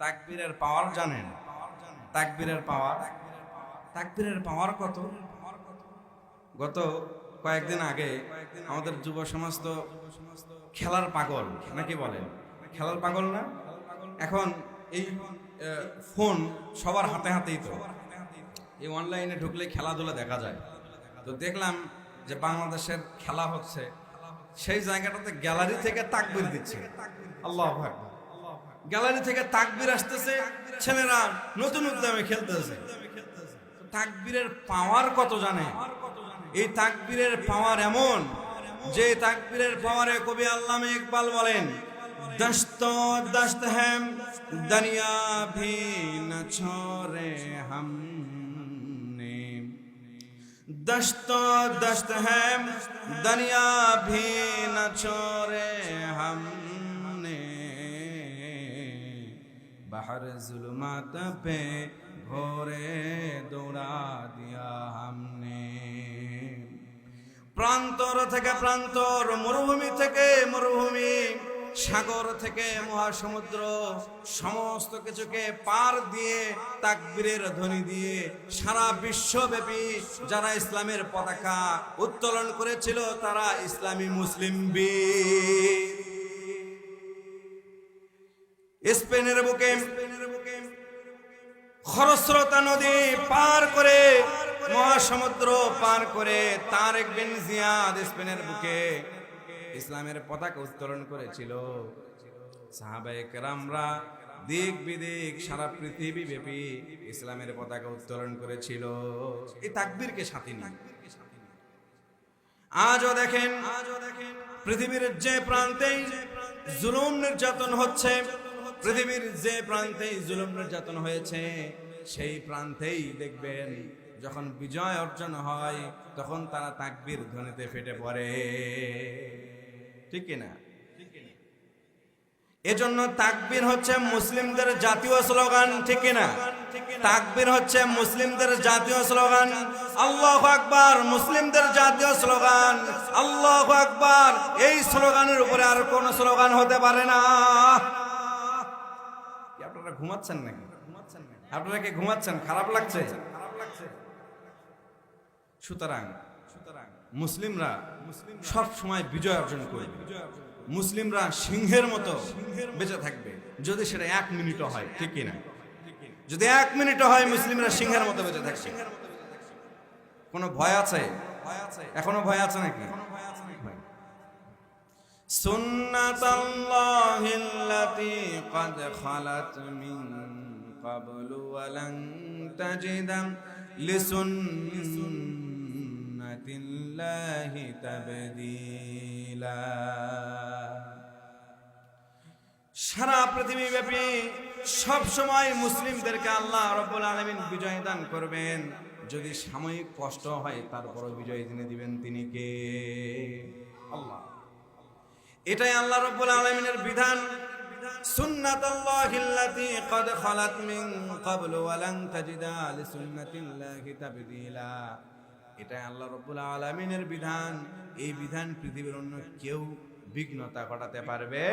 তাকবীরের পাওয়ার জানেন? তাকবীরের পাওয়ার কত? গত কয়েকদিন আগে আমাদের যুব সমাজ তো খেলার পাগল নাকি বলেন? খেলার পাগল না? এখন এই ফোন সবার হাতে হাতেই, তো এই অনলাইনে ঢুকলে খেলাধুলা দেখা যায়। তো দেখলাম যে বাংলাদেশের খেলা হচ্ছে, সেই জায়গাটাতে গ্যালারি থেকে তাকবীর দিচ্ছে। আল্লাহু আকবার। গ্যালারি থেকে তাকবীর আসতেছে, ছেলেরা নতুন উদ্যমে খেলতেছে। তাকবীরের পাওয়ার কত জানে? এই তাকবীরের পাওয়ার এমন যে তাকবীরের পাওয়ারে কবি আল্লামা ইকবাল বলেন, দস্ত দস্ত হ্যাম দুনিয়া ভি ন ছোড়ে हमने, दस्त दस्त है दुनिया भी न छोड़े हमने, बाहर जुल्मत पे घोरे दौड़ा दिया हमने। প্রান্তর থেকে প্রান্তর, মরুভূমি থেকে মরুভূমি, সাগর থেকে মহাসমুদ্র, সমস্ত কিছুকে পার দিয়ে তাকবীরের ধ্বনি দিয়ে সারা বিশ্বব্যাপী যারা ইসলামের পতাকা উত্তোলন করেছিল তারা ইসলামী মুসলিম বীর। স্পেনের বুকে খরস্রোতা নদী পার করে, মহাসমুদ্র পার করে তারেক বিন জিয়াদ স্পেনের বুকে ইসলামের পতাকা উত্তোলন করেছিল। সাহাবায়ে কেরামরা দিক বিদিক সারা পৃথিবী ব্যাপী ইসলামের পতাকা উত্তোলন করেছিল এই তাকবীরকে সাথে নিয়ে। আজও দেখেন পৃথিবীর যে প্রান্তেই জুলুম নির্যাতন হচ্ছে, পৃথিবীর যে প্রান্তেই জুলুম নির্যাতন হয়েছে, সেই প্রান্তেই দেখবেন যখন বিজয় অর্জন হয় তখন তারা তাকবীর ধ্বনিতে ফেটে পড়ে, ঠিক কিনা? এজন্য তাকবীর হচ্ছে মুসলিমদের জাতীয় স্লোগান, ঠিক কিনা? তাকবীর হচ্ছে মুসলিমদের জাতীয় স্লোগান। আল্লাহু আকবার মুসলিমদের জাতীয় স্লোগান, আল্লাহু আকবার। এই স্লোগানের উপরে আর কোন স্লোগান হতে পারে না। আপনারা ঘুমাচ্ছেন নাকি? আপনারা কি ঘুমাচ্ছেন? খারাপ লাগছে? সুতরাং মুসলিমরা সব সময় বিজয় অর্জন করবে। মুসলিমরা সিংহের মতো বেঁচে থাকবে, যদি সেটা 1 মিনিটও হয়, ঠিক কিনা? যদি 1 মিনিটও হয় মুসলিমরা সিংহের মতো বেঁচে থাকবে। কোনো ভয় আছে? এখনো ভয় আছে নাকি? সুন্নাতাল্লাহিল্লাতী ক্বাদ খালাত মিন ক্বাবলু ওয়া লান তাজিদা লিসুন্নাতিল্লাহি তাবদীলা। সারা পৃথিবী ব্যাপী সব সময় মুসলিমদেরকে আল্লাহ রাব্বুল আলামিন বিজয় দান করবেন। যদি সাময়িক কষ্ট হয় তারপরও বিজয় এনে দিবেন তিনি কে? আল্লাহ। এটাই আল্লাহ রাব্বুল আলামিনের বিধান। সুন্নাতাল্লাহিল্লাতী ক্বাদ খালাত মিন ক্বাবলু ওয়া লান তাজিদা লিসুন্নাতিল্লাহি তাবদীলা। এটাই আল্লাহ রাব্বুল আলামিনের বিধান। এই বিধান পৃথিবীর অন্য কেউ বিঘ্নতা ঘটাতে পারবে